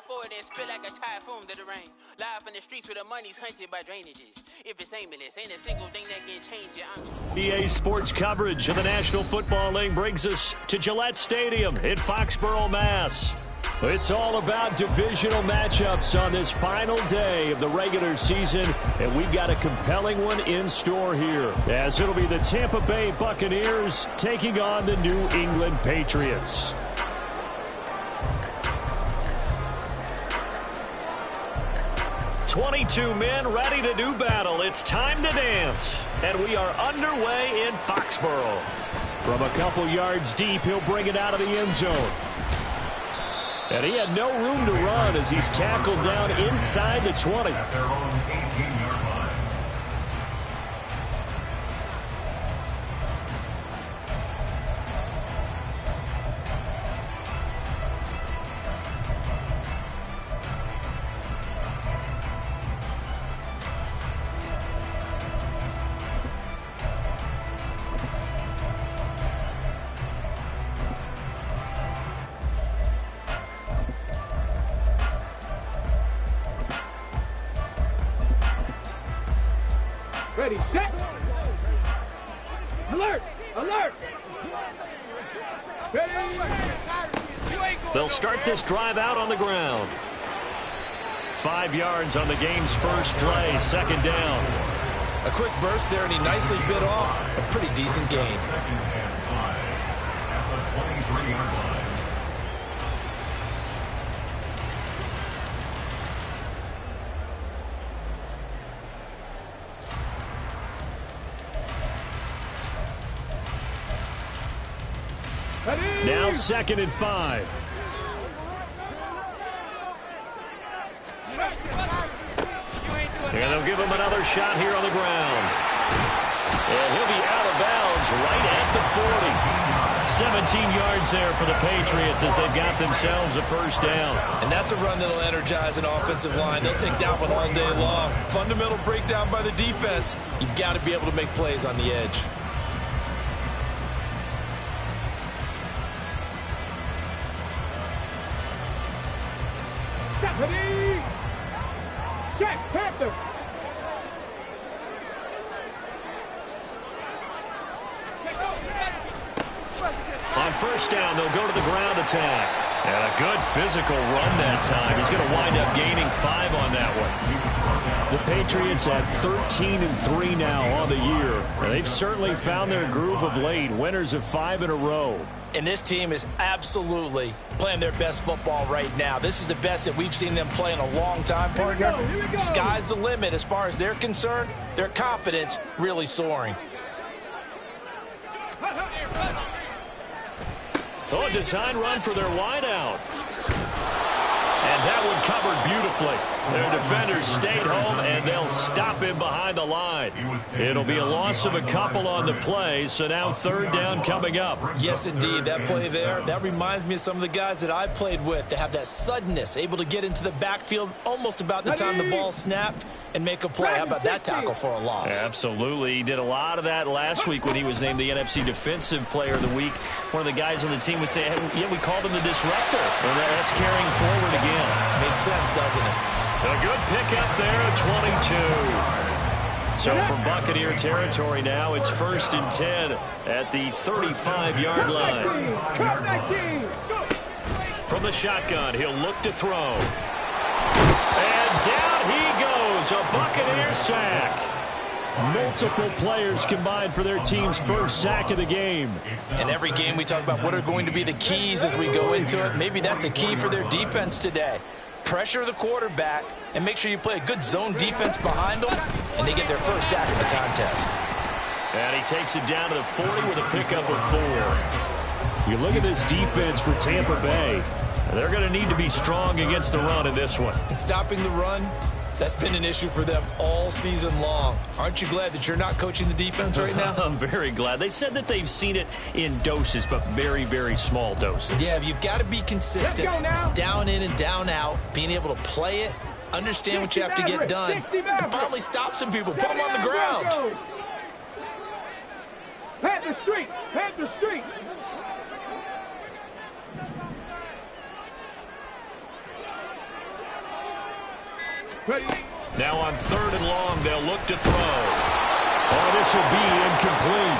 forward and spill like a typhoon to the rain. Live in the streets where the money's hunted by drainages. If it's aimless, ain't a single thing that can change it. EA Sports coverage of the National Football League brings us to Gillette Stadium in Foxborough, Mass. It's all about divisional matchups on this final day of the regular season, and we've got a compelling one in store here, as it'll be the Tampa Bay Buccaneers taking on the New England Patriots. "22 men ready to do battle. It's time to dance." And we are underway in Foxborough. From a couple yards deep, he'll bring it out of the end zone. And he had no room to run as he's tackled down inside the 20. At their own 18-yard line. Ready, set. Alert! Alert! Ready. They'll start this drive out on the ground. 5 yards on the game's first play, second down. A quick burst there, and he nicely bit off a pretty decent gain. Second and 5 at the 23-yard line. Now 2nd and 5. And they'll give him another shot here on the ground. And he'll be out of bounds right at the 40. 17 yards there for the Patriots as they've got themselves a first down. And that's a run that'll energize an offensive line. They'll take that one all day long. Fundamental breakdown by the defense. You've got to be able to make plays on the edge. Ready. Check, Panther. On first down, they'll go to the ground attack. And a good physical run that time. He's going to wind up gaining 5 on that one. The Patriots at 13-3 now on the year. And they've certainly found their groove of late. Winners of 5 in a row. And this team is absolutely playing their best football right now. This is the best that we've seen them play in a long time, partner. Sky's the limit as far as they're concerned. Their confidence really soaring. Oh, a design run for their wideout. And that one covered beautifully. Their defenders stayed home, and they'll stop him behind the line. It'll be a loss of a couple on the play, so now third down coming up. Yes, indeed. That play there, that reminds me of some of the guys that I've played with that have that suddenness, able to get into the backfield almost about the time the ball snapped and make a play. How about that tackle for a loss? Absolutely. He did a lot of that last week when he was named the NFC Defensive Player of the Week. One of the guys on the team would say, hey, yeah, we called him the disruptor. And that's carrying forward again. Makes sense, doesn't it? A good pickup there at 22. So from Buccaneer territory now, it's 1st and 10 at the 35-yard line. From the shotgun, he'll look to throw. And down he goes, a Buccaneer sack. Multiple players combined for their team's first sack of the game. In every game we talk about what are going to be the keys as we go into it. Maybe that's a key for their defense today. Pressure the quarterback and make sure you play a good zone defense behind them, and they get their first sack of the contest. And he takes it down to the 40 with a pickup of 4. You look at this defense for Tampa Bay. They're going to need to be strong against the run in this one. And stopping the run, that's been an issue for them all season long. Aren't you glad that you're not coaching the defense right now? I'm very glad. They said that they've seen it in doses, but very, very small doses. Yeah, you've got to be consistent. It's down in and down out, being able to play it, understand what you have to get done, and finally stop some people, put them on the ground. Panther Street! Panther Street! Ready. Now on 3rd and long, they'll look to throw. Oh, this will be incomplete.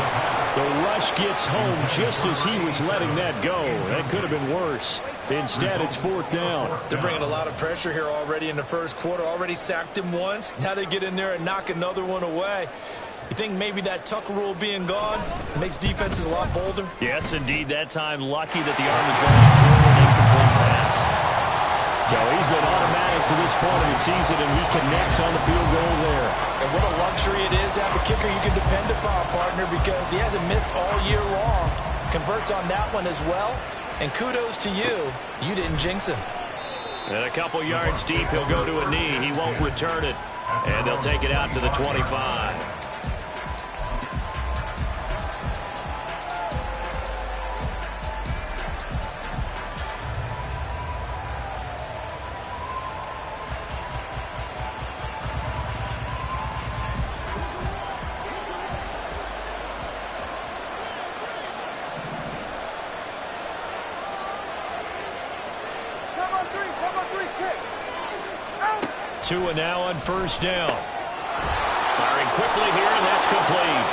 The rush gets home just as he was letting that go. That could have been worse. Instead, it's 4th down. They're bringing a lot of pressure here already in the first quarter. Already sacked him once. Now they get in there and knock another one away. You think maybe that tuck rule being gone makes defenses a lot bolder? Yes, indeed. That time, lucky that the arm is going forward. Incomplete pass. So he's been automatic to this point of the season, and he connects on the field goal there. And what a luxury it is to have a kicker you can depend upon, partner, because he hasn't missed all year long. Converts on that one as well. And kudos to you. You didn't jinx him. And a couple yards deep, he'll go to a knee. He won't return it. And they'll take it out to the 25. Tua now on 1st down. Firing quickly here, and that's complete.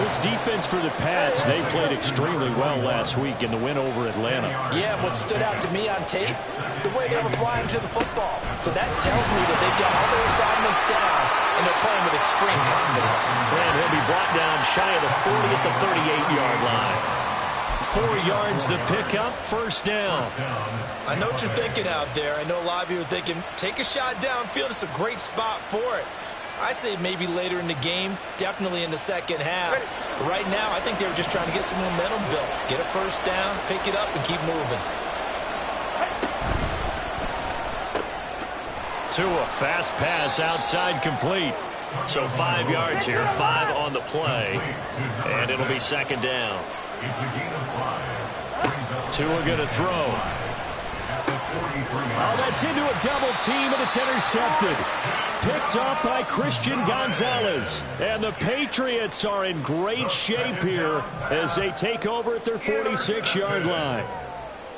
This defense for the Pats, they played extremely well last week in the win over Atlanta. Yeah, what stood out to me on tape, the way they were flying to the football. So that tells me that they've got all their assignments down, and they're playing with extreme confidence. And he'll be brought down shy of the 40 at the 38-yard line. 4 yards the pickup, 1st down. I know what you're thinking out there. I know a lot of you are thinking, take a shot downfield. It's a great spot for it. I'd say maybe later in the game, definitely in the second half. But right now, I think they were just trying to get some momentum built. Get a 1st down, pick it up, and keep moving. Tua, fast pass outside complete. So 5 yards here, 5 on the play. And it'll be 2nd down. Tua going to throw. Oh, that's into a double team, and it's intercepted. Picked up by Christian Gonzalez. And the Patriots are in great shape here as they take over at their 46-yard line.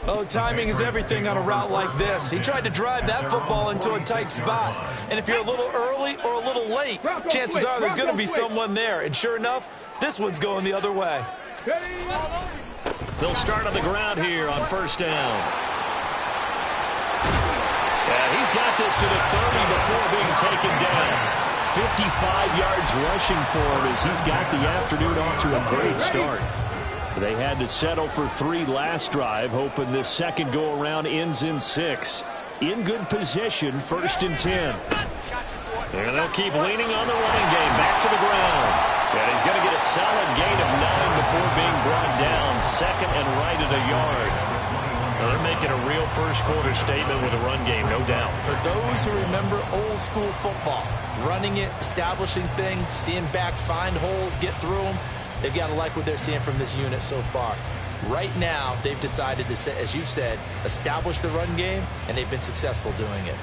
Oh, timing is everything on a route like this. He tried to drive that football into a tight spot. And if you're a little early or a little late, chances are there's going to be someone there. And sure enough, this one's going the other way. They'll start on the ground here on 1st down. Yeah, he's got this to the 30 before being taken down. 55 yards rushing for him as he's got the afternoon off to a great start. They had to settle for 3 last drive, hoping this second go-around ends in 6. In good position, 1st and 10. And they'll keep leaning on the running game. Back to the ground. And he's going to get a solid gain of 9 before being brought down. 2nd and right at a yard. Now they're making a real first-quarter statement with a run game, no doubt. For those who remember old-school football, running it, establishing things, seeing backs find holes, get through them, they've got to like what they're seeing from this unit so far. Right now, they've decided to, as you said, establish the run game, and they've been successful doing it.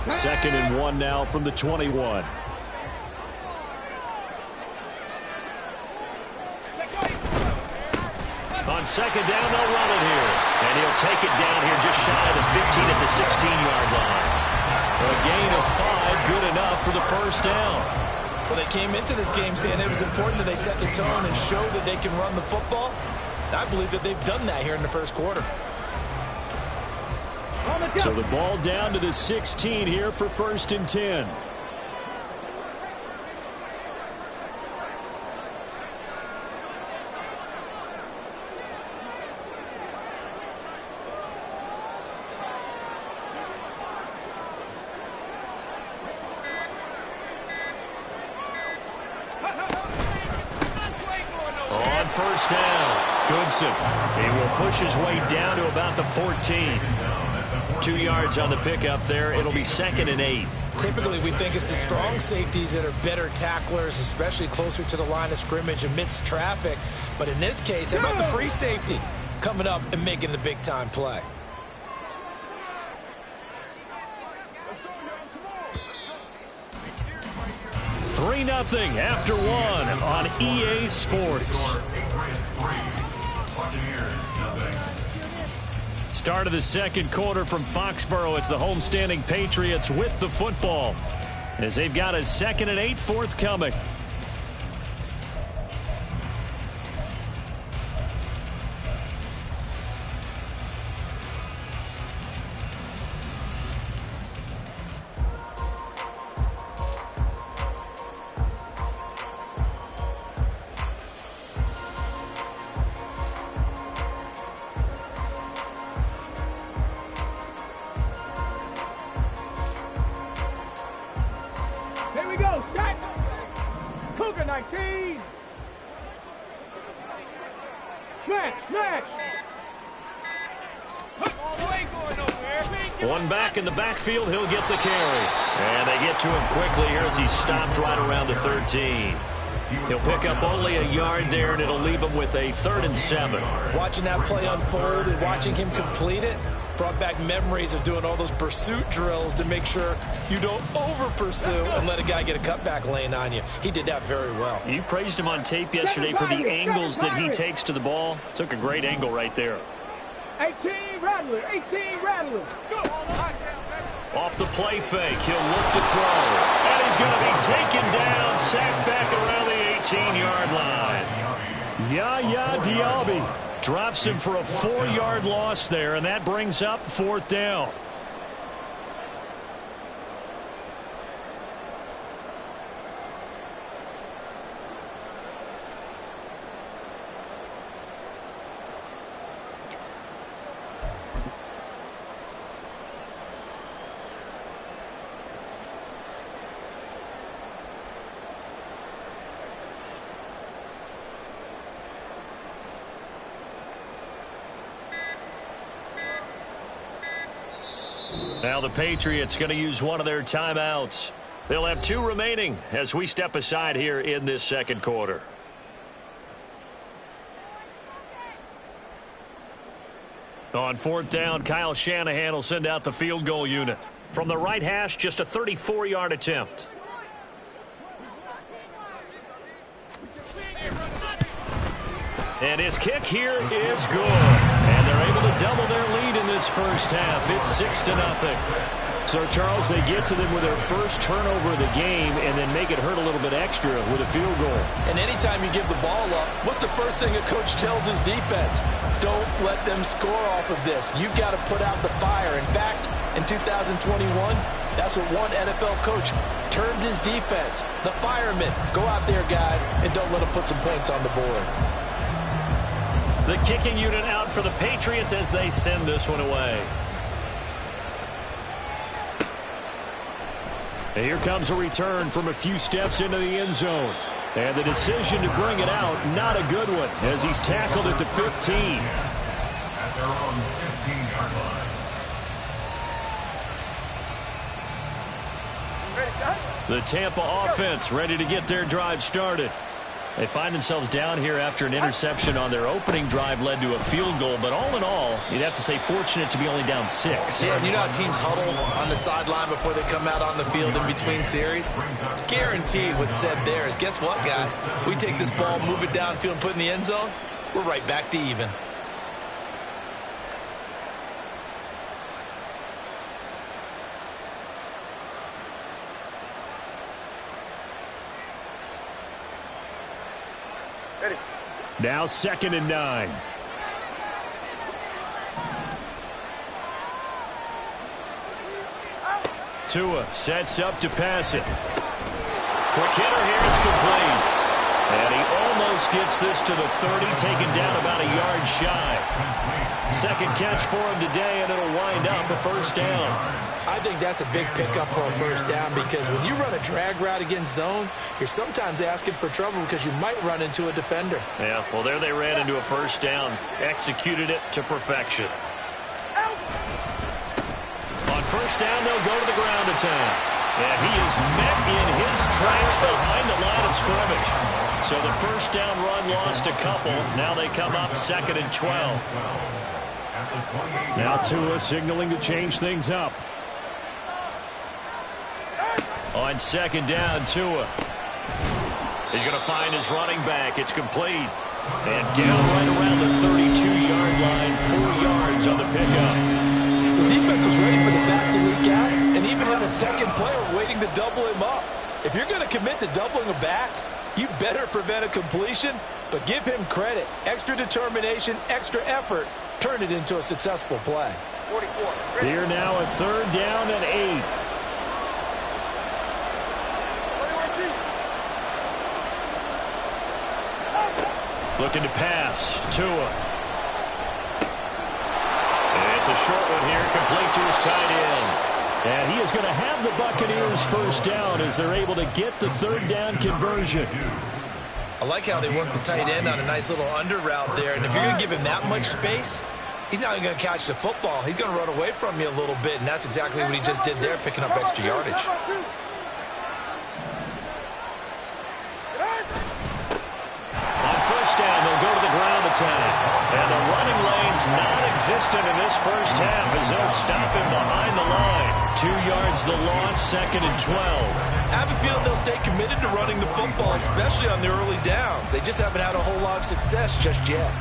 Second and 1 now from the 21. On 2nd down, they'll run it here. And he'll take it down here just shy of the 15 at the 16-yard line. A gain of 5, good enough for the 1st down. Well, they came into this game saying it was important that they set the tone and show that they can run the football. And I believe that they've done that here in the first quarter. So the ball down to the 16 here for 1st and 10. On 1st down, Goodson. He will push his way down to about the 14. 2 yards on the pickup there. It'll be 2nd and 8. Typically, we think it's the strong safeties that are better tacklers, especially closer to the line of scrimmage amidst traffic. But in this case, how about the free safety coming up and making the big-time play? Three 3-0 after 1 on EA Sports. Start of the second quarter from Foxborough. It's the homestanding Patriots with the football as they've got a 2nd and 8 forthcoming. Here we go, set. Cougar 19. Smash. One back in the backfield, he'll get the carry. And they get to him quickly here as he stopped right around the 13. He'll pick up only a yard there, and it'll leave him with a 3rd and 7. Watching that play unfold and watching him complete it brought back memories of doing all those pursuit drills to make sure you don't over-pursue and let a guy get a cutback lane on you. He did that very well. You praised him on tape yesterday for the angles that he takes to the ball. Took a great angle right there. 18 Rattler. Off the play fake, he'll look to throw. And he's going to be taken down, sacked back around the 18-yard line. Yaya Diaby drops him for a 4-yard loss there, and that brings up 4th down. Now the Patriots going to use one of their timeouts. They'll have 2 remaining as we step aside here in this second quarter. On 4th down, Kyle Shanahan will send out the field goal unit. From the right hash, just a 34-yard attempt. And his kick here is good. And they're able to double their lead in this first half. It's 6-0. So, Charles, they get to them with their first turnover of the game and then make it hurt a little bit extra with a field goal. And anytime you give the ball up, what's the first thing a coach tells his defense? Don't let them score off of this. You've got to put out the fire. In fact, in 2021, that's what one NFL coach termed his defense. The firemen. Go out there, guys, and don't let them put some points on the board. The kicking unit out for the Patriots as they send this one away. And here comes a return from a few steps into the end zone. And the decision to bring it out, not a good one, as he's tackled at the 15. At their own 15-yard line. The Tampa offense ready to get their drive started. They find themselves down here after an interception on their opening drive led to a field goal. But all in all, you'd have to say fortunate to be only down 6. Yeah, and you know how teams huddle on the sideline before they come out on the field in between series? Guaranteed what's said there is, guess what, guys? We take this ball, move it downfield, and put it in the end zone, we're right back to even. Now 2nd and 9. Tua sets up to pass it. Quick hitter here, it's complete. And he almost gets this to the 30, taken down about a yard shy. Second catch for him today, and it'll wind up a first down. I think that's a big pickup for a first down because when you run a drag route against zone, you're sometimes asking for trouble because you might run into a defender. Yeah, well, there they ran into a first down. Executed it to perfection. On first down, they'll go to the ground attack. And he is met in his tracks behind the line of scrimmage. So the first down run lost a couple. Now they come up 2nd and 12. Now Tua signaling to change things up. On 2nd down, Tua. He's going to find his running back. It's complete. And down right around the 32-yard line, 4 yards on the pickup. The defense was ready for the back to leak out and even had a second player waiting to double him up. If you're going to commit to doubling a back, you better prevent a completion, but give him credit. Extra determination, extra effort, turn it into a successful play. 44. Here now a 3rd down and 8. Looking to pass. Tua. It's a short one here, complete to his tight end. And he is going to have the Buccaneers first down as they're able to get the 3rd down conversion. I like how they work the tight end on a nice little under route there. And if you're going to give him that much space, he's not going to catch the football. He's going to run away from you a little bit, and that's exactly what he just did there, picking up extra yardage. On first down, they'll go to the ground attack. And the running lane's non-existent in this first half as they'll stop him behind the line. 2 yards the loss, 2nd and 12. I have a feeling they'll stay committed to running the football, especially on the early downs. They just haven't had a whole lot of success just yet.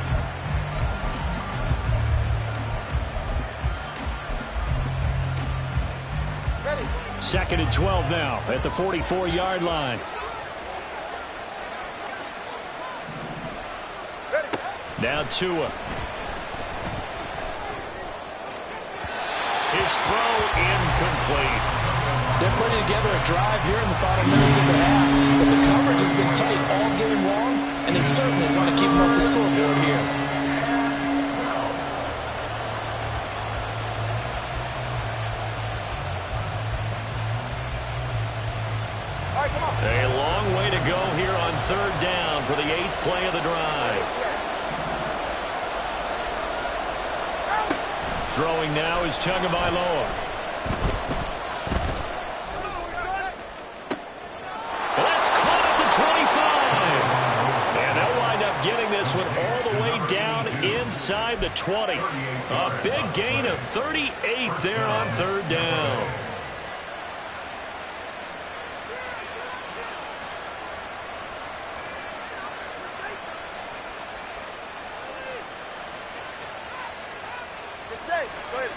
Ready. 2nd and 12 now at the 44-yard line. Ready. Now Tua. His throw incomplete. They're putting together a drive here in the final minutes of the half, but the coverage has been tight all game long, and they certainly want to keep them off the scoreboard here. All right, come on. A long way to go here on 3rd down for the 8th play of the drive. Throwing now is Tagovailoa. That's caught at the 25. And they'll wind up getting this one all the way down inside the 20. A big gain of 38 there on 3rd down. Good save. Go ahead.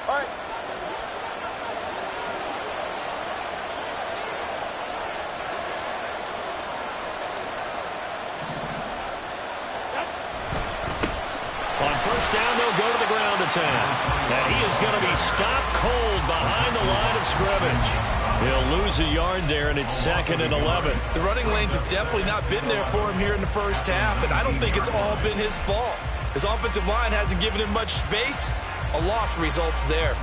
All right. On first down, they'll go to the ground attack. And he is going to be stopped cold behind the line of scrimmage. He'll lose a yard there, and it's 2nd and 11. The running lanes have definitely not been there for him here in the first half, and I don't think it's all been his fault. His offensive line hasn't given him much space. A loss results there.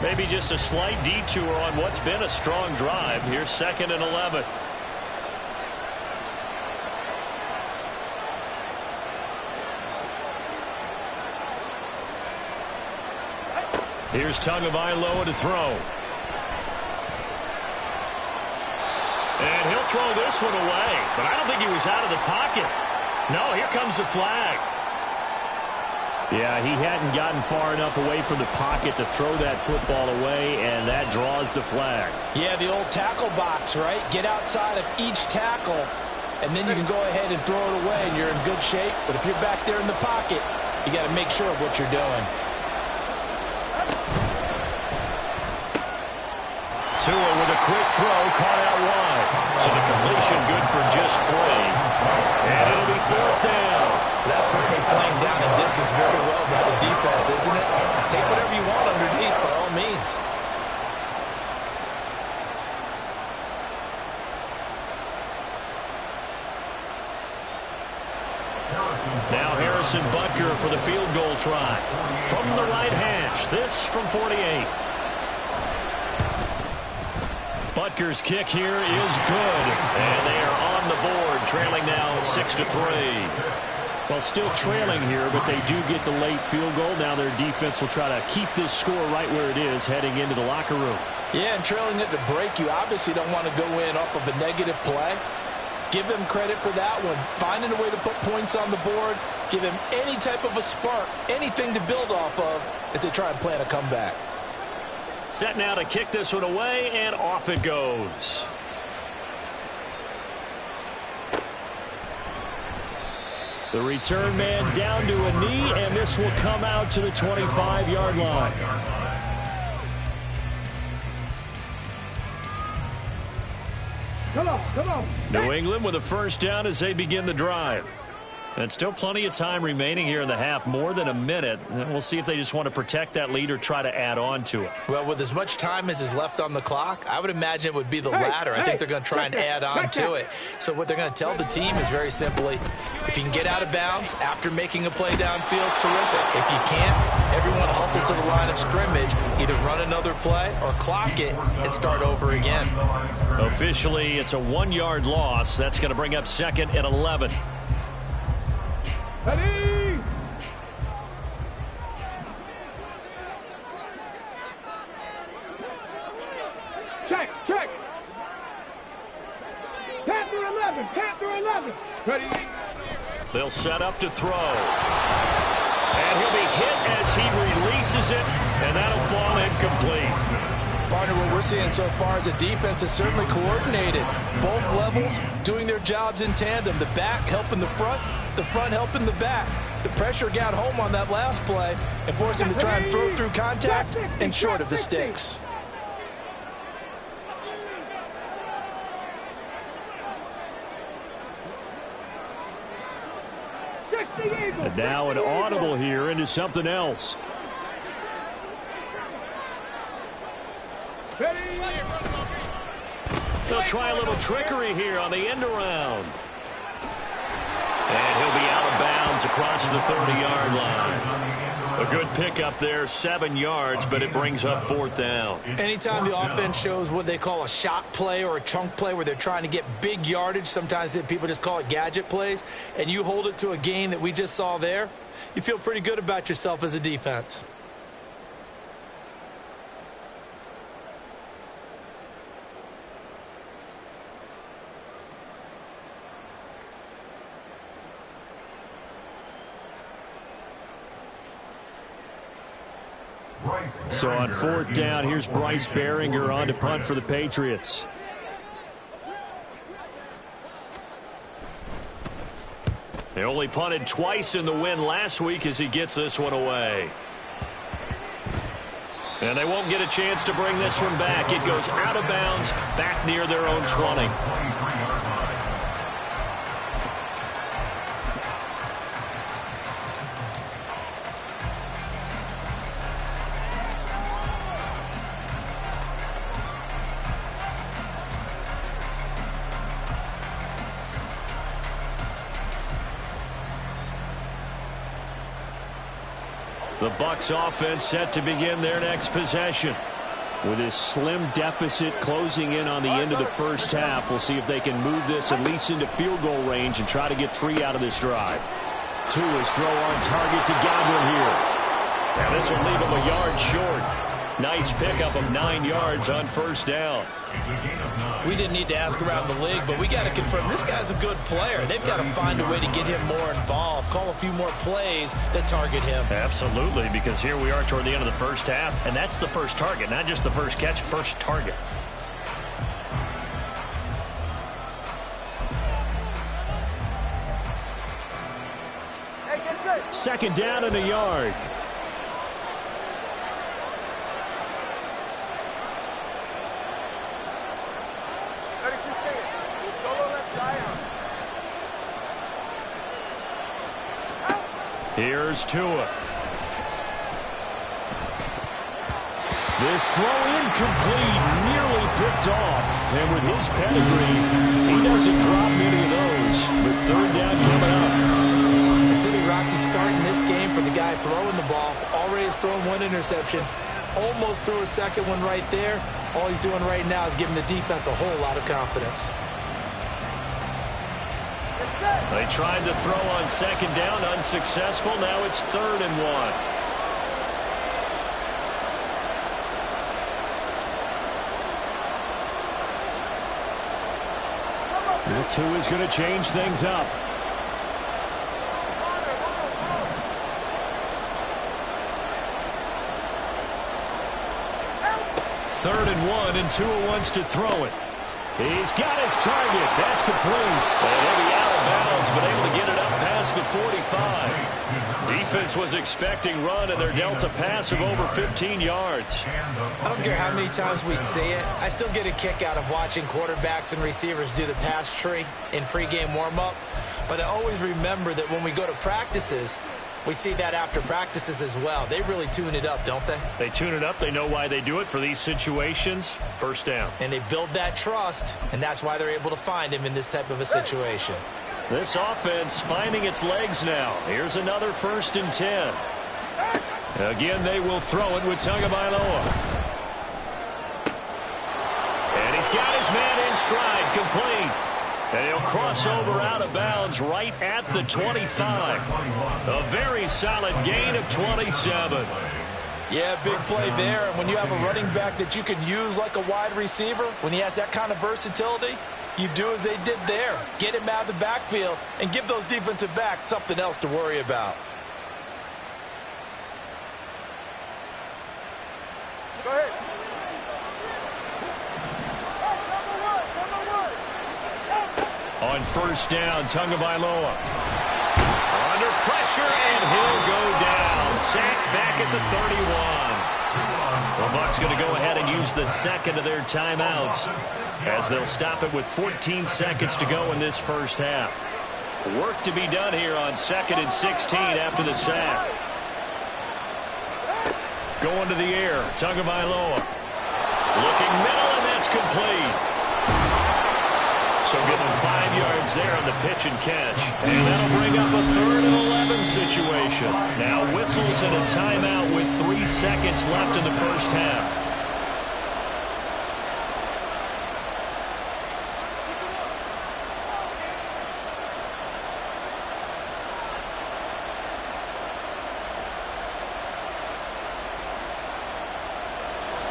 Maybe just a slight detour on what's been a strong drive. Here's 2nd and 11. Here's Tagovailoa to throw. And he'll throw this one away. But I don't think he was out of the pocket. No, here comes the flag. Yeah, he hadn't gotten far enough away from the pocket to throw that football away, and that draws the flag. Yeah, the old tackle box, right? Get outside of each tackle, and then you can go ahead and throw it away, and you're in good shape. But if you're back there in the pocket, you got to make sure of what you're doing. Tua with a quick throw, caught out wide. So the completion good for just 3. And it'll be 4th down. That's certainly playing down and distance very well by the defense, isn't it? Take whatever you want underneath, by all means. Now Harrison Butker for the field goal try. From the right hash, this from 48. Butker's kick here is good. And they are on the board, trailing now 6-3. Well, still trailing here, but they do get the late field goal. Now their defense will try to keep this score right where it is heading into the locker room. Yeah, and trailing at the break, you obviously don't want to go in off of a negative play. Give them credit for that one. Finding a way to put points on the board, give them any type of a spark, anything to build off of as they try and plan a comeback. Set now to kick this one away, and off it goes. The return man down to a knee, and this will come out to the 25-yard line. Come on. New England with a first down as they begin the drive. And still plenty of time remaining here in the half, more than a minute. And we'll see if they just want to protect that lead or try to add on to it. Well, with as much time as is left on the clock, I would imagine it would be the latter. I think they're going to try and add on to it. So what they're going to tell the team is very simply, if you can get out of bounds after making a play downfield, terrific. If you can't, everyone hustle to the line of scrimmage, either run another play or clock it and start over again. Officially, it's a 1-yard loss. That's going to bring up second and 11. Ready? Check. Panther 11. Ready? They'll set up to throw. And he'll be hit as he releases it, and that'll fall incomplete. Partner, what we're seeing so far is a defense that's certainly coordinated. Both levels doing their jobs in tandem. The back helping the front helping the back. The pressure got home on that last play and forced him to try and throw through contact and short of the sticks. And now an audible here into something else. They'll try a little trickery here on the end around. And he'll be out of bounds across the 30-yard line. A good pickup there, 7 yards, but it brings up fourth down. Anytime the offense shows what they call a shot play or a chunk play where they're trying to get big yardage, sometimes people just call it gadget plays, and you hold it to a gain that we just saw there, you feel pretty good about yourself as a defense. So on fourth down, here's Bryce Behringer on to punt for the Patriots. They only punted twice in the win last week as he gets this one away. And they won't get a chance to bring this one back. It goes out of bounds, back near their own 20. The Bucs offense set to begin their next possession. With this slim deficit closing in on the end of the first half, we'll see if they can move this at least into field goal range and try to get 3 out of this drive. Tua's throw on target to Godwin here. And this will leave him a yard short. Nice pickup of 9 yards on first down. We didn't need to ask around the league, but we got to confirm this guy's a good player. They've got to find a way to get him more involved, call a few more plays that target him. Absolutely, because here we are toward the end of the first half, and that's the first target, not just the first catch, first target. Second down and a yard. Here's Tua. This throw incomplete, nearly picked off. And with his pedigree, he doesn't drop many of those. But third down coming up. A pretty rocky start in this game for the guy throwing the ball. Already has thrown 1 interception. Almost threw a second one right there. All he's doing right now is giving the defense a whole lot of confidence. They tried to throw on second down, unsuccessful. Now it's 3rd and 1. The 2 is going to change things up. Third and 1, and Tua wants to throw it. He's got his target. That's complete. And he'll be out of bounds, but able to get it up past the 45. Defense was expecting run, and they're dealt a pass of over 15 yards. I don't care how many times we see it. I still get a kick out of watching quarterbacks and receivers do the pass tree in pregame warm-up. But I always remember that when we go to practices, we see that after practices as well. They really tune it up, don't they? They tune it up. They know why they do it for these situations. First down. And they build that trust, and that's why they're able to find him in this type of a situation. This offense finding its legs now. Here's another 1st and 10. Again, they will throw it with Tagovailoa. And he's got his man in stride, complete. And he'll cross over out of bounds right at the 25. A very solid gain of 27. Yeah, big play there. And when you have a running back that you can use like a wide receiver, when he has that kind of versatility, you do as they did there. Get him out of the backfield and give those defensive backs something else to worry about. Go ahead. On 1st down, Tagovailoa. Under pressure, and he'll go down. Sacked back at the 31. The Bucs going to go ahead and use the second of their timeouts as they'll stop it with 14 seconds to go in this first half. Work to be done here on 2nd and 16 after the sack. Going to the air, Tagovailoa. Looking middle, and that's complete. So give him 5 yards there on the pitch and catch. And that'll bring up a 3rd and 11 situation. Now whistles and a timeout with 3 seconds left in the first half.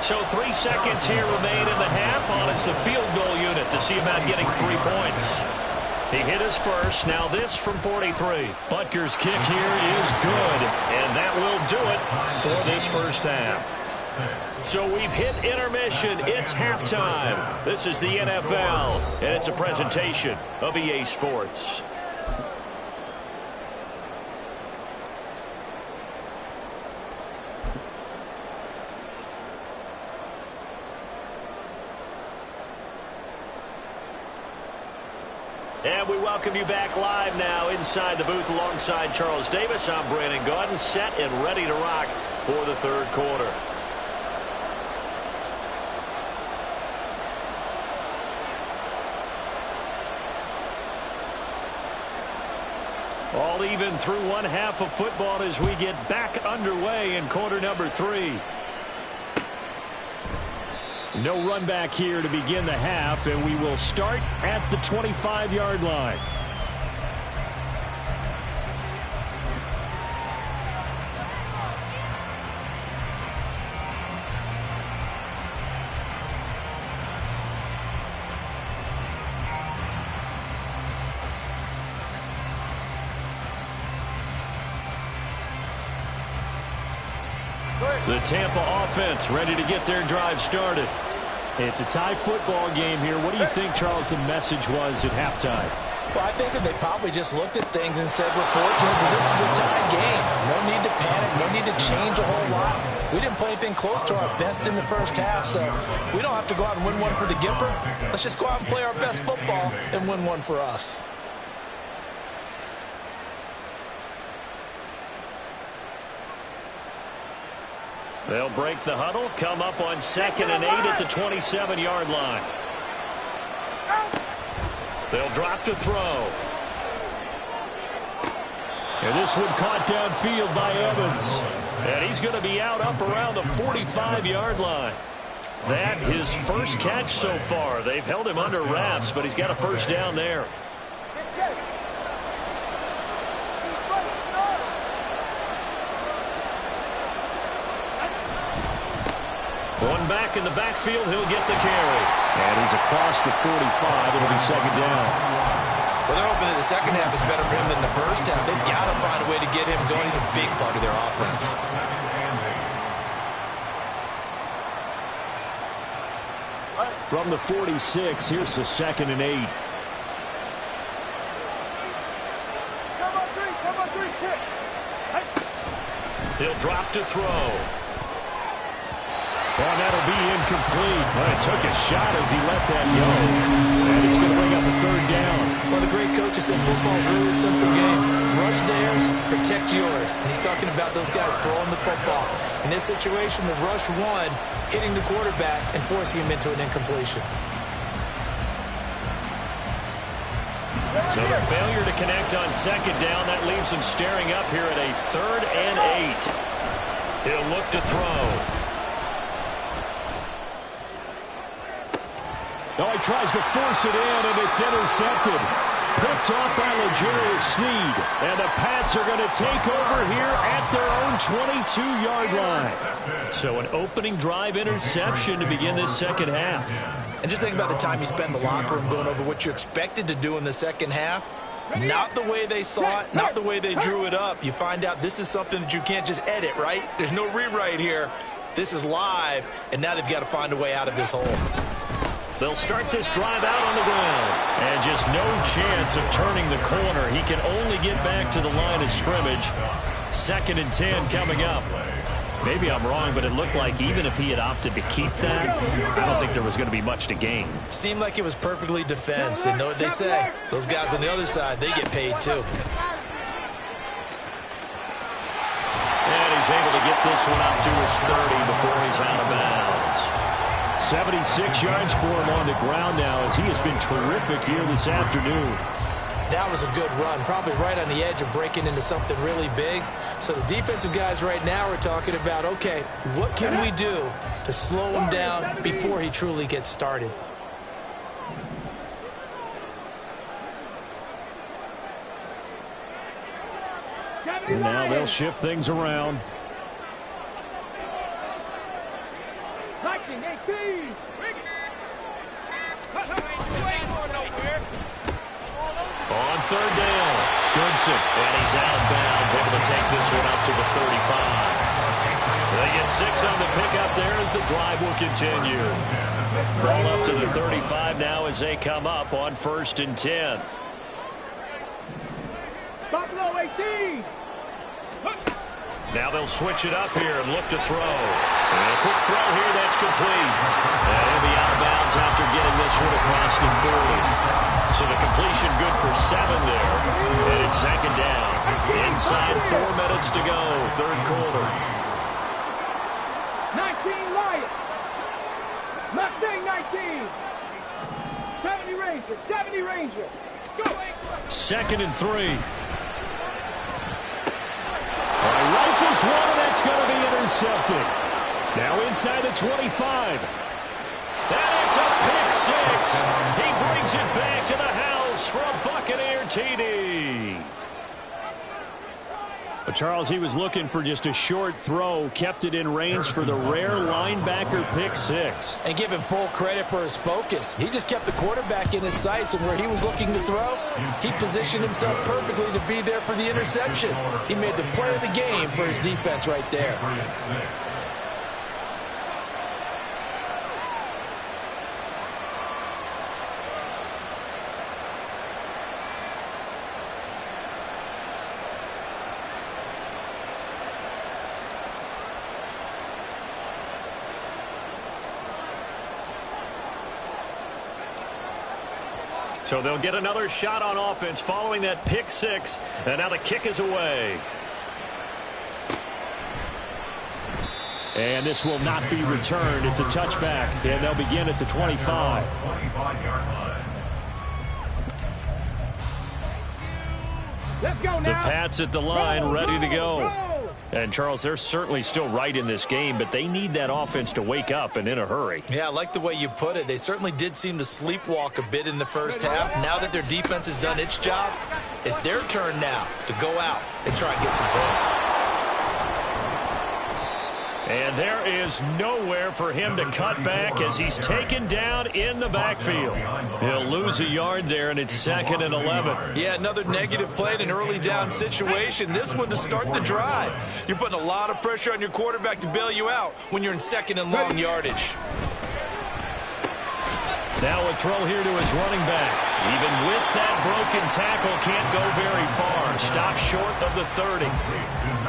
So 3 seconds here remain in the half. On it's the field goal unit to see about getting 3 points. He hit his first. Now this from 43. Butker's kick here is good. And that will do it for this first half. So we've hit intermission. It's halftime. This is the NFL, and it's a presentation of EA Sports. And we welcome you back live now inside the booth alongside Charles Davis. I'm Brandon Gaudin, set and ready to rock for the 3rd quarter. All even through one half of football as we get back underway in quarter number 3. No run back here to begin the half, and we will start at the 25-yard line. The Tampa offense ready to get their drive started. It's a tie football game here. What do you think, Charles, the message was at halftime? Well, I think that they probably just looked at things and said, we're fortunate that this is a tie game. No need to panic. No need to change a whole lot. We didn't play anything close to our best in the first half, so we don't have to go out and win one for the Gipper. Let's just go out and play our best football and win one for us. They'll break the huddle, come up on 2nd and 8 at the 27-yard line. They'll drop to throw. And this one caught downfield by Evans. And he's going to be out up around the 45-yard line. That his first catch so far. They've held him under wraps, but he's got a first down there. One back in the backfield. He'll get the carry. And he's across the 45. It'll be second down. Well, they're hoping that the second half is better for him than the first half. They've got to find a way to get him going. He's a big part of their offense. From the 46, here's the 2nd and 8. He'll drop to throw. Oh, that'll be incomplete. Well, it took a shot as he let that go. And it's going to bring up a 3rd down. Well, the great coach has said football is a really simple game. Rush theirs, protect yours. And he's talking about those guys throwing the football. In this situation, the rush one, hitting the quarterback and forcing him into an incompletion. So the failure to connect on 2nd down, that leaves him staring up here at a 3rd and 8. He'll look to throw. Oh, he tries to force it in, and it's intercepted. Picked off by L'Jarius Sneed. And the Pats are going to take over here at their own 22-yard line. So an opening drive interception to begin this second half. And just think about the time you spend in the locker room going over what you expected to do in the second half. Not the way they saw it, not the way they drew it up. You find out this is something that you can't just edit, right? There's no rewrite here. This is live, and now they've got to find a way out of this hole. They'll start this drive out on the ground. And just no chance of turning the corner. He can only get back to the line of scrimmage. 2nd and 10 coming up. Maybe I'm wrong, but it looked like even if he had opted to keep that, I don't think there was going to be much to gain. Seemed like it was perfectly defense. And know what they say? Those guys on the other side, they get paid too. And he's able to get this one up to his 30 before he's out of bounds. 76 yards for him on the ground now as he has been terrific here this afternoon. That was a good run, probably right on the edge of breaking into something really big. So the defensive guys right now are talking about, okay, what can we do to slow him down before he truly gets started? Now they'll shift things around. 19-18. On 3rd down, Goodson, and he's out of bounds, able to take this one up to the 35. They get 6 on the pickup there as the drive will continue. Ball up to the 35 now as they come up on 1st and 10. Buffalo 18. Now they'll switch it up here and look to throw. And a quick throw here, that's complete. And he'll be out of bounds after getting this one across the 40. So the completion good for 7 there. And it's 2nd down. Inside 4 minutes to go, 3rd quarter. 19 Lions. Mustang 19. 70 Ranger. 70 Ranger. Go. 2nd and 3. Rifles one, and that's going to be intercepted. Now inside the 25. And it's a pick 6. He brings it back to the house for a Buccaneer TD. But Charles, he was looking for just a short throw, kept it in range for the rare linebacker pick 6. And give him full credit for his focus. He just kept the quarterback in his sights, and where he was looking to throw, he positioned himself perfectly to be there for the interception. He made the play of the game for his defense right there. So they'll get another shot on offense following that pick 6. And now the kick is away. And this will not be returned. It's a touchback. And they'll begin at the 25. Let's go now. The Pats at the line, ready to go. And, Charles, they're certainly still right in this game, but they need that offense to wake up and in a hurry. Yeah, I like the way you put it. They certainly did seem to sleepwalk a bit in the first half. Now that their defense has done its job, it's their turn now to go out and try and get some points. And there is nowhere for him to cut back as he's taken down in the backfield. He'll lose a yard there, and it's 2nd and 11. Yeah, another negative play in an early down situation. This one to start the drive. You're putting a lot of pressure on your quarterback to bail you out when you're in 2nd and long yardage. Now a throw here to his running back. Even with that broken tackle, can't go very far. Stop short of the 30.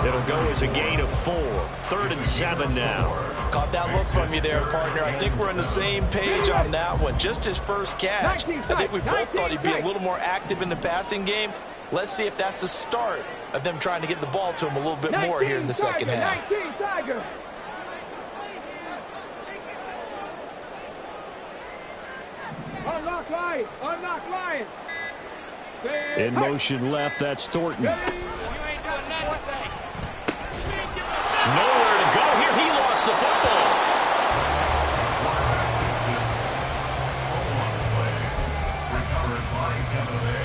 It'll go as a gain of 4. 3rd and 7 now. Caught that look from you there, partner. I think we're on the same page on that one. Just his first catch. I think we both thought he'd be a little more active in the passing game. Let's see if that's the start of them trying to get the ball to him a little bit more here in the second half. Unlock line! Unlock line! In motion left, that's Thornton. Nowhere to go here. He lost the football. Recovered by Tampa Bay.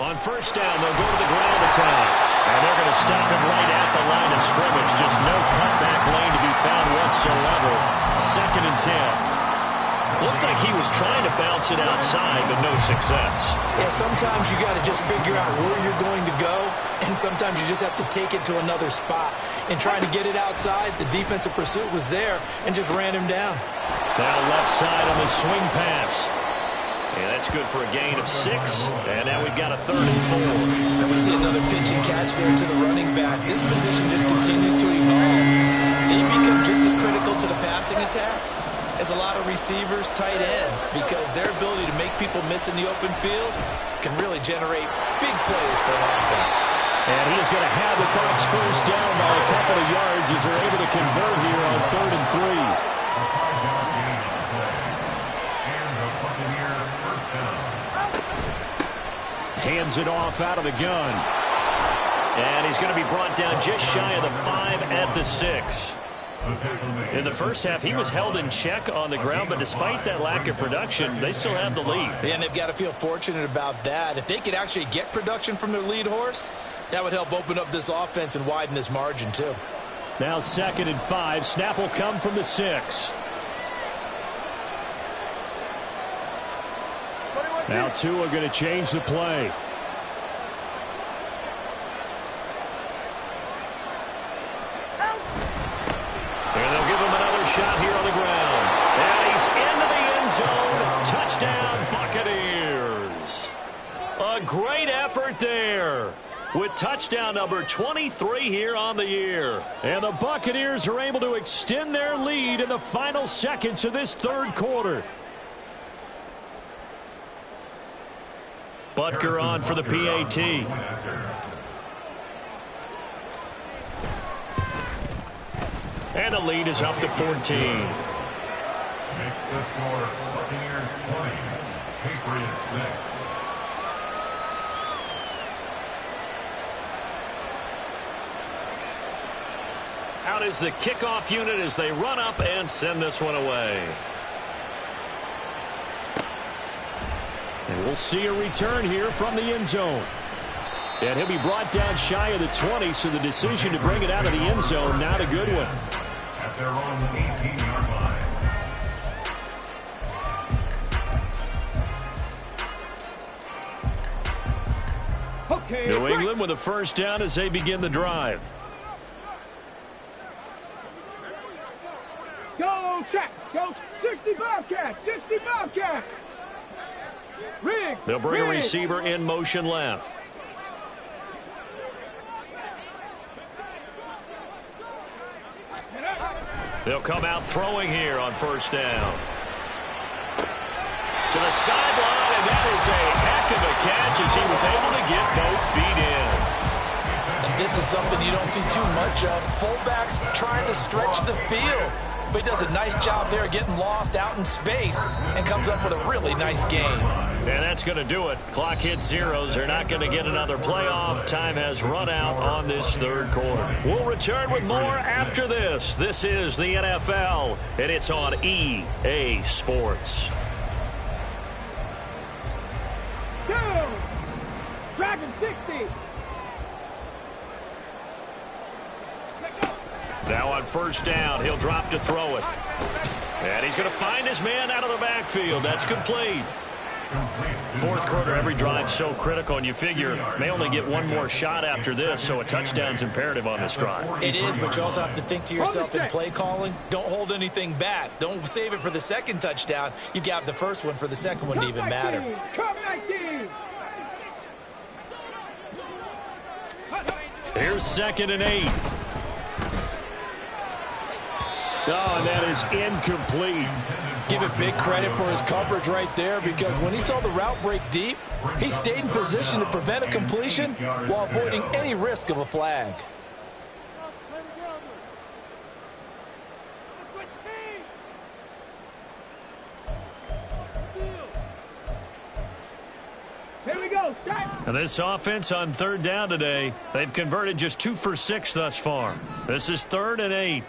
On first down, they'll go to the ground attack. And they're going to stop him right at the line of scrimmage. Just no cutback lane to be found whatsoever. 2nd and 10. Looked like he was trying to bounce it outside, but no success. Yeah, sometimes you got to just figure out where you're going to go, and sometimes you just have to take it to another spot. And trying to get it outside, the defensive pursuit was there and just ran him down. Now left side on the swing pass. Yeah, that's good for a gain of 6. And now we've got a 3rd and 4. And we see another pitch and catch there to the running back. This position just continues to evolve. They become just as critical to the passing attack as a lot of receivers, tight ends, because their ability to make people miss in the open field can really generate big plays for an offense. And he is going to have the Bucs first down by a couple of yards as they're able to convert here on 3rd and 3. Hands it off out of the gun. And he's going to be brought down just shy of the 5 at the 6. In the first half, he was held in check on the ground, but despite that lack of production, they still have the lead. And they've got to feel fortunate about that. If they could actually get production from their lead horse, that would help open up this offense and widen this margin too. Now 2nd and 5. Snap will come from the 6. Now Tua going to change the play. And they'll give him another shot here on the ground. And he's into the end zone. Touchdown, Buccaneers. A great effort there with touchdown number 23 here on the year. And the Buccaneers are able to extend their lead in the final seconds of this 3rd quarter. Butker on for the PAT. And the lead is up to 14. Makes the score Buccaneers 20, Patriots 6. Out is the kickoff unit as they run up and send this one away. And we'll see a return here from the end zone. And he'll be brought down shy of the 20, so the decision to bring it out of the end zone, not a good one. At their own 18-yard line. Okay, New England with a first down as they begin the drive. Go, check. Go, 60 Bobcat. 60 Bobcat. Riggs. They'll bring a receiver in motion left. They'll come out throwing here on first down. To the sideline, and that is a heck of a catch as he was able to get both feet in. And this is something you don't see too much of. Fullbacks trying to stretch the field. But he does a nice job there getting lost out in space and comes up with a really nice gain. And that's going to do it. Clock hits zeros. They're not going to get another playoff. Time has run out on this third quarter. We'll return with more after this. This is the NFL, and it's on EA Sports. Dragon 60. Now on first down, he'll drop to throw it. And he's going to find his man out of the backfield. That's complete. Fourth quarter, every drive's so critical, and you figure may only get one more shot after this, so a touchdown's imperative on this drive. It is, but you also have to think to yourself in play calling, don't hold anything back. Don't save it for the second touchdown. You got the first one for the second one to even matter. Here's 2nd and 8. Oh, and that is incomplete. Give it big credit for his coverage right there, because when he saw the route break deep, he stayed in position to prevent a completion while avoiding any risk of a flag. Here we go. And this offense on third down today, they've converted just 2 for 6 thus far. This is 3rd and 8.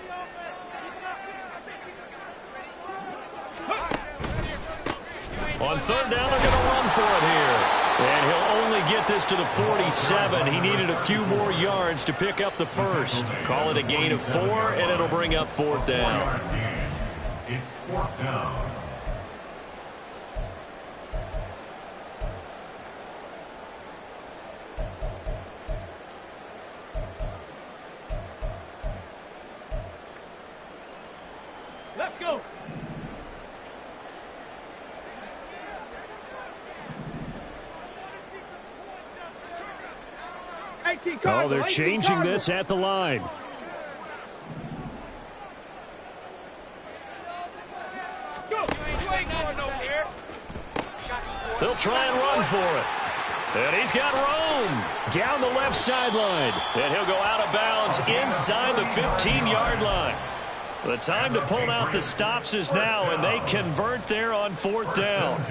On third down, they're going to run for it here. And he'll only get this to the 47. He needed a few more yards to pick up the first. Call it a gain of 4, and it'll bring up 4th down. It's 4th down. Let's go. Oh, they're changing this at the line. They'll try and run for it. And he's got Rome down the left sideline. And he'll go out of bounds inside the 15-yard line. The time to pull out the stops is now, and they convert there on 4th down.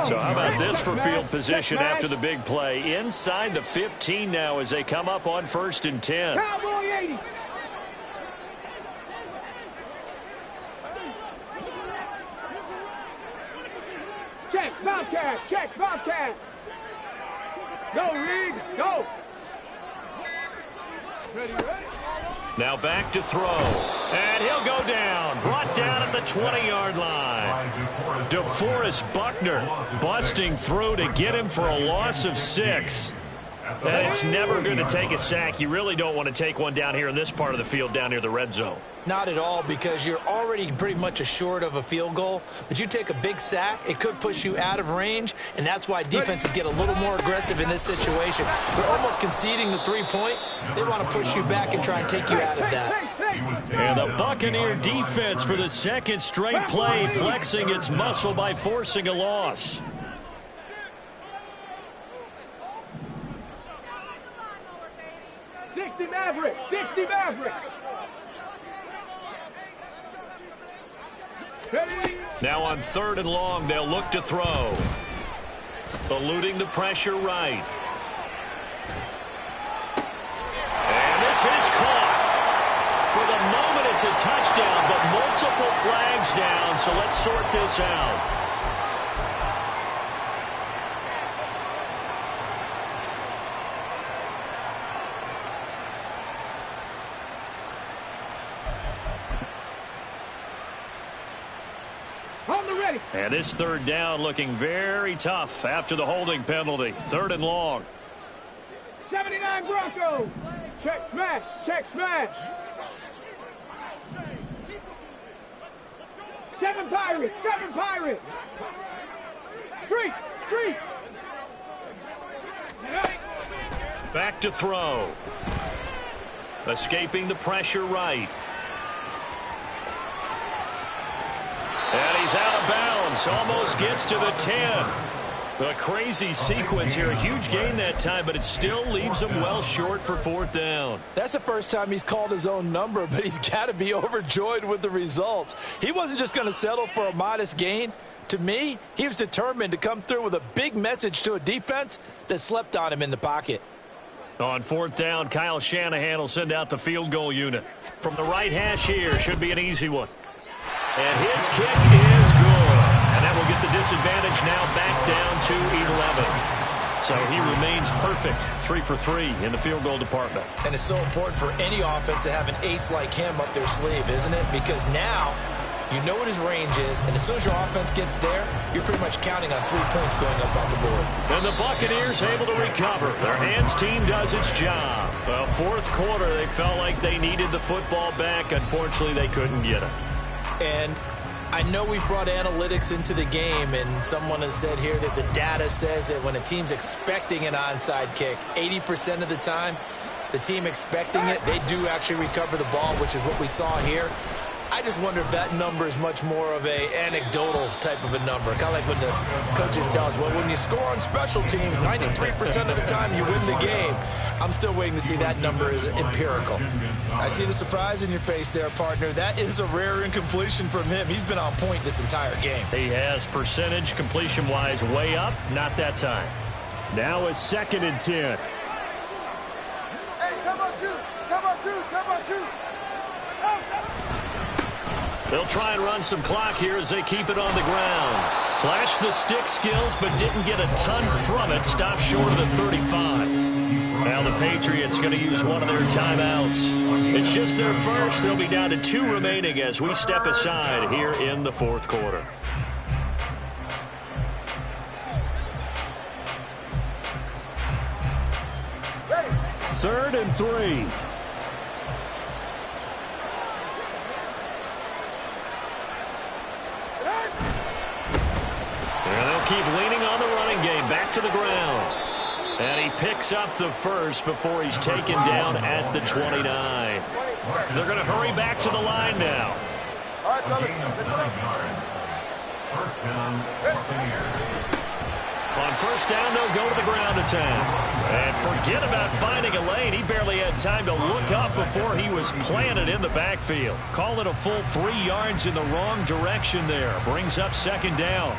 So how about this for field position after the big play? Inside the 15 now as they come up on 1st and 10. Cowboy 80. Check, Bobcat. Check, Bobcat. Go, Reed. Go. Ready, ready. Now back to throw. And he'll go down. Brought down at the 20-yard line. DeForest Buckner busting through to get him for a loss of 6. And it's never going to take a sack. You really don't want to take one down here in this part of the field down near the red zone. Not at all, because you're already pretty much assured of a field goal. But you take a big sack, it could push you out of range, and that's why defenses get a little more aggressive in this situation. They're almost conceding the 3 points. They want to push you back and try and take you out of that. And the Buccaneer defense for the second straight play, flexing its muscle by forcing a loss. Maverick, 60 Maverick. Now on 3rd and long, they'll look to throw. Eluding the pressure right. And this is caught. For the moment, it's a touchdown, but multiple flags down, so let's sort this out. And this 3rd down looking very tough after the holding penalty. 3rd and long. 79 Broncos. Check smash. Check smash. 7 Pirates. 7 Pirates. Street. Street. Back to throw. Escaping the pressure right. And he's out of bounds. Almost gets to the 10. A crazy sequence here. A huge gain that time, but it still leaves him well short for 4th down. That's the first time he's called his own number, but he's got to be overjoyed with the results. He wasn't just going to settle for a modest gain. To me, he was determined to come through with a big message to a defense that slept on him in the pocket. On 4th down, Kyle Shanahan will send out the field goal unit. From the right hash here, should be an easy one. And his kick is good. And that will get the disadvantage now back down to 11. So he remains perfect, 3 for 3 in the field goal department. And it's so important for any offense to have an ace like him up their sleeve, isn't it? Because now you know what his range is, and as soon as your offense gets there, you're pretty much counting on 3 points going up on the board. And the Buccaneers able to recover. Their hands team does its job. Well, 4th quarter, they felt like they needed the football back. Unfortunately, they couldn't get it. And I know we've brought analytics into the game, and someone has said here that the data says that when a team's expecting an onside kick, 80% of the time, the team expecting it, they do actually recover the ball, which is what we saw here. I just wonder if that number is much more of a anecdotal type of a number. Kind of like when the coaches tell us, well, when you score on special teams, 93% of the time you win the game. I'm still waiting to see that number is empirical. I see the surprise in your face there, partner. That is a rare incompletion from him. He's been on point this entire game. He has percentage completion-wise way up. Not that time. Now a 2nd and 10. Hey, come on, two. Come on, two. Come on, two. They'll try and run some clock here as they keep it on the ground. Flashed the stick skills, but didn't get a ton from it. Stopped short of the 35. Now the Patriots going to use one of their timeouts. It's just their first. They'll be down to 2 remaining as we step aside here in the 4th quarter. Ready. 3rd and 3. And they'll keep leaning on the running game. Back to the ground. And he picks up the first before he's taken down at the 29. They're going to hurry back to the line now. All right, fellas, listen up. First down, Buccaneers. On 1st down, they'll go to the ground attack. And forget about finding a lane. He barely had time to look up before he was planted in the backfield. Call it a full 3 yards in the wrong direction there. Brings up 2nd down.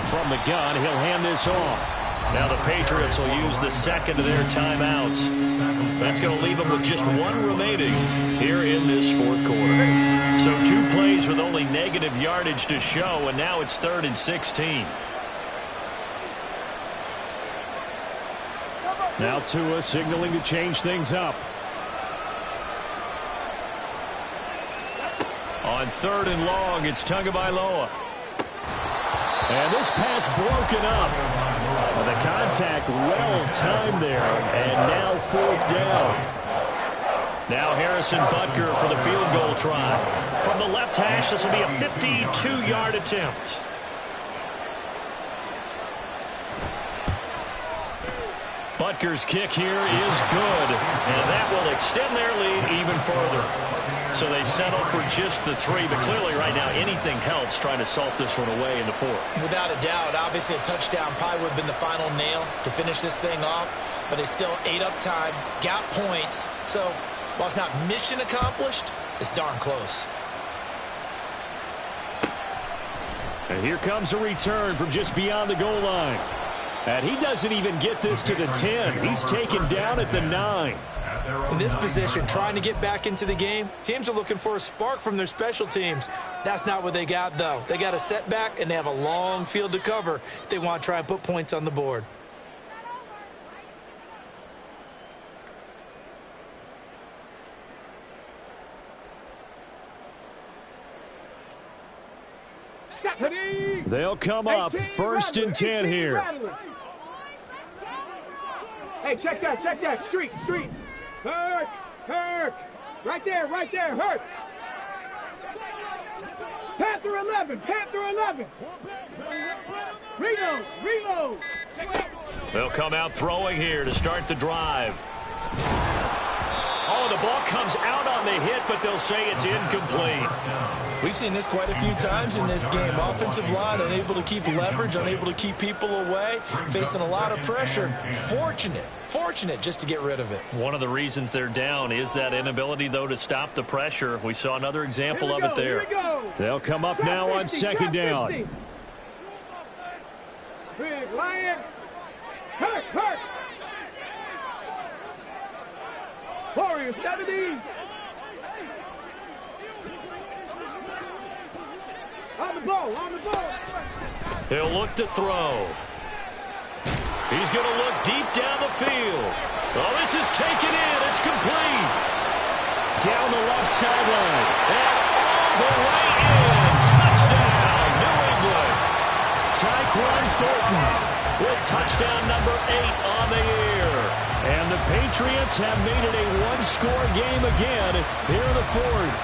From the gun, he'll hand this off. Now the Patriots will use the 2nd of their timeouts. That's going to leave them with just 1 remaining here in this 4th quarter. So 2 plays with only negative yardage to show, and now it's 3rd and 16. Now Tua signaling to change things up. On 3rd and long, it's Tagovailoa. And this pass broken up. The contact well timed there. And now 4th down. Now Harrison Butker for the field goal try. From the left hash, this will be a 52-yard attempt. Butker's kick here is good. And that will extend their lead even further. So they settle for just the 3, but clearly right now anything helps trying to salt this one away in the 4th. Without a doubt, obviously a touchdown probably would have been the final nail to finish this thing off, but it's still ate up time, got points. So while it's not mission accomplished, it's darn close. And here comes a return from just beyond the goal line. And he doesn't even get this to the 10. He's taken down at the 9. In this position, trying to get back into the game, teams are looking for a spark from their special teams. That's not what they got, though. They got a setback, and they have a long field to cover if they want to try and put points on the board. They'll come up 1st and 10 here. Hey, check that. Street. Hurt. Right there, hurt. Panther 11. Reload. They'll come out throwing here to start the drive. Oh, the ball comes out on on the hit, but they'll say it's incomplete. We've seen this quite a few times in this game. Offensive line unable to keep leverage, unable to keep people away, facing a lot of pressure. Fortunate just to get rid of it. One of the reasons they're down is that inability, though, to stop the pressure. We saw another example of it there. They'll come up now on second down. Big Lion. Hurt. Warriors, 70. On the ball. He'll look to throw. He's going to look deep down the field. Oh, this is taken in. It's complete. Down the left sideline. And all the way in. Touchdown, New England. Tyquan Thornton with touchdown number 8 on the year. And the Patriots have made it a one-score game again here in the fourth.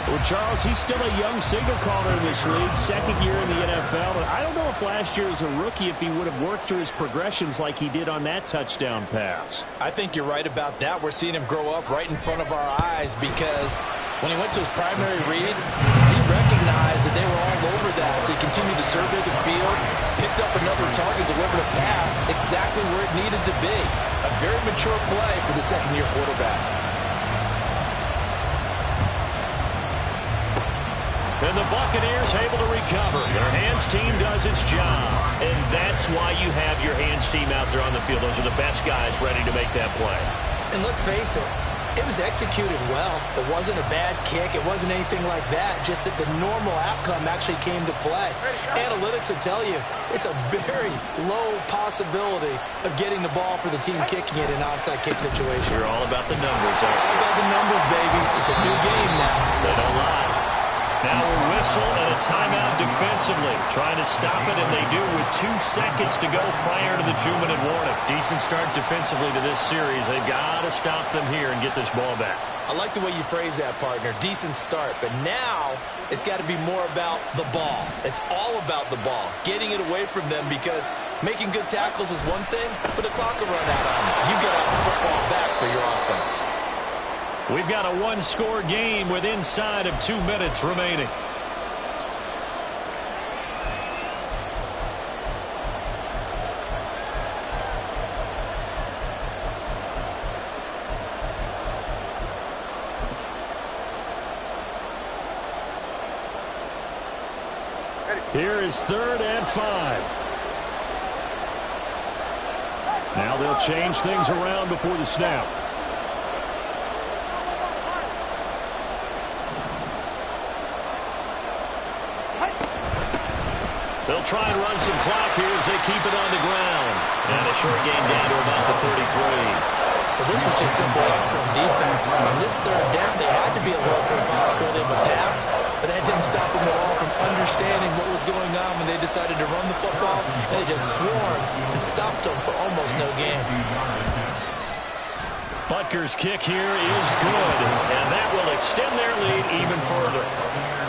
Well, Charles, he's still a young signal caller in this league, second year in the NFL. And I don't know if last year as a rookie, if he would have worked through his progressions like he did on that touchdown pass. I think you're right about that. We're seeing him grow up right in front of our eyes because when he went to his primary read, he recognized that they were all over that. So he continued to survey the field, picked up another target, delivered a pass exactly where it needed to be. A very mature play for the second-year quarterback. And the Buccaneers able to recover. Their hands team does its job. And that's why you have your hands team out there on the field. Those are the best guys ready to make that play. And let's face it, it was executed well. It wasn't a bad kick. It wasn't anything like that. Just that the normal outcome actually came to play. Analytics will tell you it's a very low possibility of getting the ball for the team kicking it in an onside kick situation. You're all about the numbers, aren't you? All about the numbers, baby. It's a new game now. They don't lie. Now a whistle and a timeout defensively. Trying to stop it, and they do with 2 seconds to go prior to the 2-minute warning. Decent start defensively to this series. They've got to stop them here and get this ball back. I like the way you phrase that, partner. Decent start. But now it's got to be more about the ball. It's all about the ball. Getting it away from them because making good tackles is one thing, but the clock will run out on you. You've got to have the football back for your offense. We've got a one-score game with inside of 2 minutes remaining. Here is 3rd and 5. Now they'll change things around before the snap. They'll try and run some clock here as they keep it on the ground. And a short game down to about the 33. Well, this was just simply excellent defense. On this 3rd down, they had to be alert for the possibility of a pass, but that didn't stop them at all from understanding what was going on when they decided to run the football, and they just swarmed and stopped them for almost no gain. Butker's kick here is good, and that will extend their lead even further.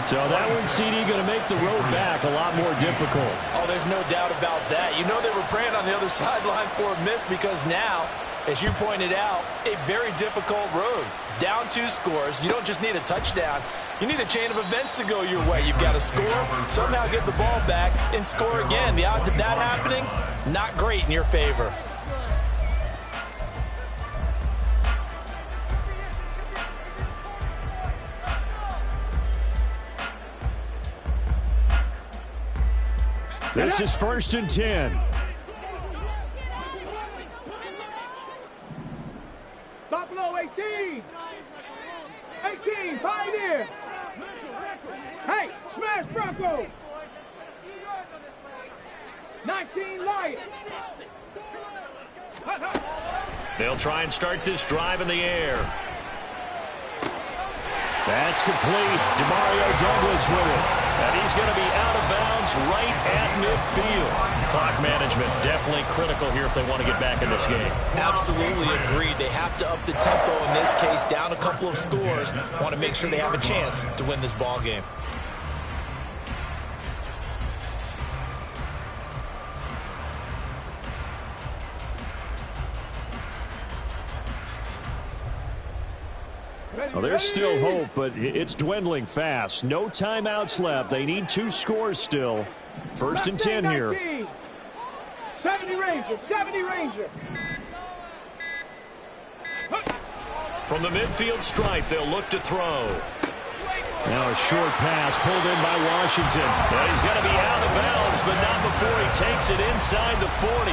So that one, CD, going to make the road back a lot more difficult. Oh, there's no doubt about that. You know they were praying on the other sideline for a miss because now, as you pointed out, a very difficult road. Down 2 scores. You don't just need a touchdown. You need a chain of events to go your way. You've got to score, somehow get the ball back, and score again. The odds of that happening, not great in your favor. This is 1st and 10. Buffalo 18. 18, Pioneer. Hey, smash Bronco. 19, Lions. They'll try and start this drive in the air. That's complete. Demario Douglas with it. And he's going to be out of bounds right at midfield. Clock management definitely critical here if they want to get back in this game. Absolutely agreed. They have to up the tempo in this case, down a couple of scores. Want to make sure they have a chance to win this ball game. Well, there's still hope, but it's dwindling fast. No timeouts left. They need 2 scores still. First and 10 here. 70 Ranger, 70 Ranger. From the midfield stripe, they'll look to throw. Now a short pass pulled in by Washington. Well, he's going to be out of bounds, but not before he takes it inside the 40.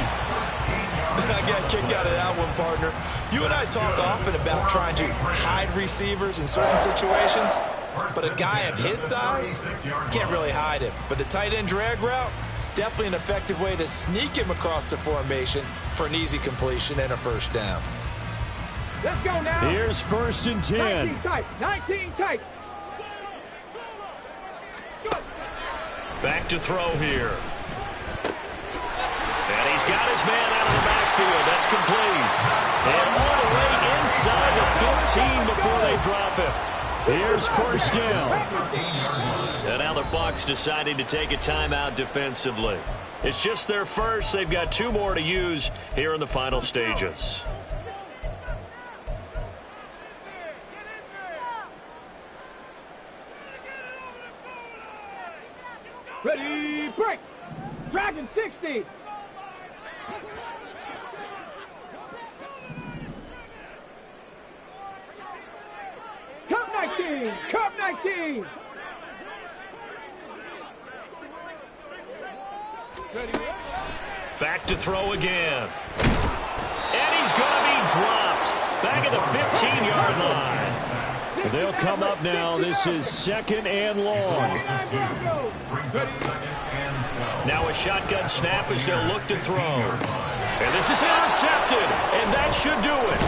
I got a kick out of that one, partner. You and I talk often about trying to hide receivers in certain situations, but a guy of his size can't really hide him. But the tight end drag route, definitely an effective way to sneak him across the formation for an easy completion and a first down. Let's go now. Here's first and 10. 19 tight, 19 tight. Back to throw here. And he's got his man out of the backfield. That's complete. And all the way inside the 15 before they drop it. Here's first down. And now the Bucs deciding to take a timeout defensively. It's just their first. They've got 2 more to use here in the final stages. Ready, break. Dragon 60. Cup 19, Cup 19. Back to throw again. And he's going to be dropped. Back at the 15-yard line. They'll come up now. This is 2nd and long. Now a shotgun snap as they'll look to throw. And this is intercepted. And that should do it.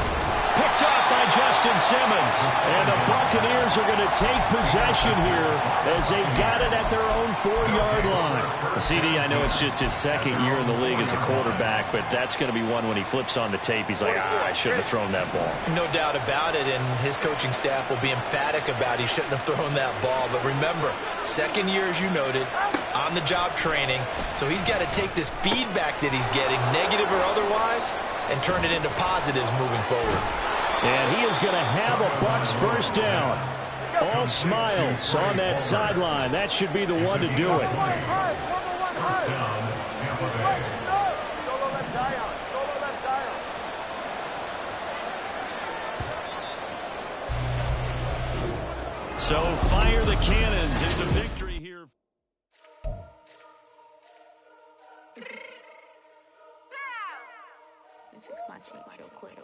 Picked off by Justin Simmons. And the Buccaneers are going to take possession here as they've got it at their own 4-yard line. CD, I know it's just his 2nd year in the league as a quarterback, but that's going to be one when he flips on the tape. He's like, I shouldn't have thrown that ball. No doubt about it, and his coaching staff will be emphatic about he shouldn't have thrown that ball. But remember, 2nd year, as you noted, on-the-job training, so he's got to take this feedback that he's getting, negative or otherwise, and turn it into positives moving forward. And he is going to have a Bucs first down. All smiles on that sideline. That should be the one to do it. So fire the cannons. It's a victory here. Let me fix my cheek real quick.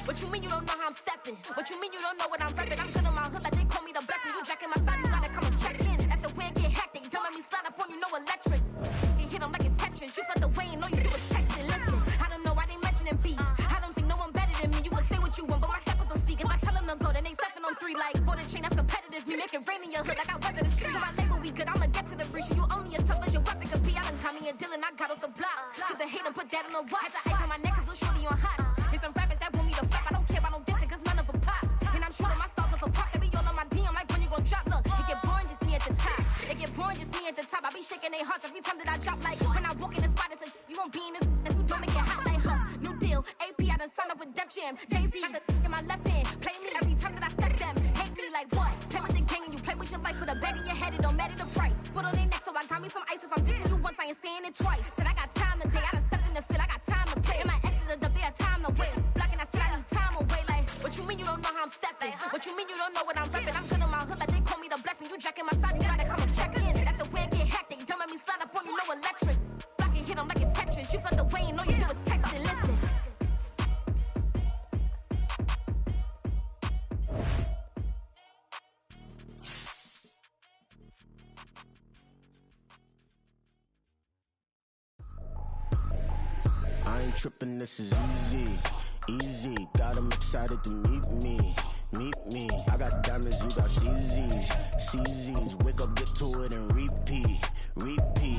What you mean you don't know how I'm stepping? What you mean you don't know what I'm repping? I'm good on my hood like they call me the blessing. You jacking my side, you gotta come and check in. After where get hectic, don't let me slide up on you, no electric. You hit them like it's Tetris. You felt the way and all you do is text and listen. I don't know why they mentioning beef. I don't think no one better than me. You can say what you want, but my steppers don't speak. If I tell them to go, then they stepping on 3 like border chain. That's competitive. Me make it rain in your hood like I weather the streets. So my label we good. I'ma get to the breach. You only as tough as your weapon could be. I done caught me a Dylan. I got off the block. Took the hate and put that on the watch. The ice on my neck is little shorty on hot. Here's some rappers that want me to flap. I don't care about no dissing cause none of them pop. And I'm shooting my stars off a pop. They be all on my DM like when you gon' drop. Look, it get boring just me at the top. It get boring just me at the top. I be shaking their hearts every time that I drop. Like when I walk in the spot, it's a you won't be in this. If you don't make it hot like new deal. AP I done signed up with Def Jam. Jay-Z got the in my left hand. Play me every time that I step them. Hate me like what? Play with the gang and you play with your life. Put a bag in your head, it don't matter the price. Put on their neck so I got me some ice. If I'm dissing you once, I ain't saying it twice. Said I got time today. I done stepped in the field. I got time to play. And my exes are up there, time to wait. Blocking, I said I need time away. Like what you mean you don't know how I'm stepping? What you mean you don't know what I'm repping? I'm good on my hood like they call me the blessing. You jacking my side, you gotta come and check in. That's the way it get hectic. Don't let me slide up on you, no electric. Blocking, hit them like it's Tetris. You felt the way and all you do is text and listen. I ain't tripping, this is easy, easy. Got them excited to meet me. I got diamonds, you got CZs. Wake up, get to it, and repeat. Hey,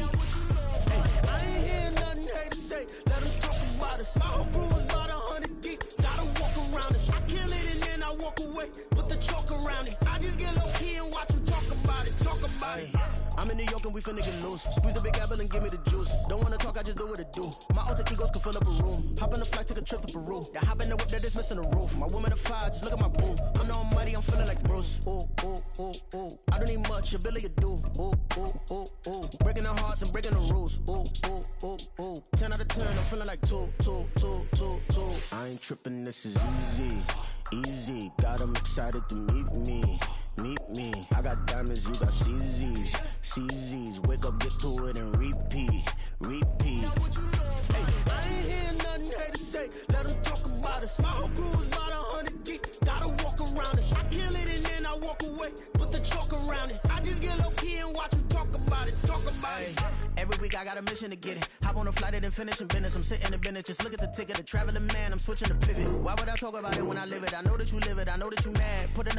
I ain't hear nothing haters say. Let them talk about us. Our crew is about 100 deep. Gotta walk around us. I kill it and then I walk away with the chalk around it. I just get low key and watch them talk about it. about it, talk about it. I'm in New York and we finna get loose. Squeeze the big apple and give me the juice. Don't wanna talk, I just do what it do. My alter egos can fill up a room. Hop on the flight, take a trip to Peru. That hop in the whip that is missing the roof. My woman a fire, just look at my boo. I'm the almighty, I'm feeling like Bruce. Ooh, ooh, ooh, ooh. I don't need much, your Billy you do. Ooh, ooh, ooh, ooh. Breaking the hearts and breaking the rules. Ooh, ooh, ooh, ooh. 10 out of 10, I'm feeling like 2, 2, 2, 2, 2. I ain't tripping, this is easy. Easy, got 'em excited to meet me. Meet me. I got diamonds, you got CZs. CZs, wake up, get to it and repeat. Repeat. Hey, I ain't hearing nothing haters say. Let them talk about us. My whole crew is about 100 deep. Gotta walk around it. I kill it and then I walk away. Put the chalk around it. I just get low key and watch them talk about it. Talk about it. Every week I got a mission to get it. Hop on a flight and finish in business. I'm sitting in business. Just look at the ticket. A traveling man. I'm switching to pivot. Why would I talk about it when I live it? I know that you live it. I know that you mad. Put it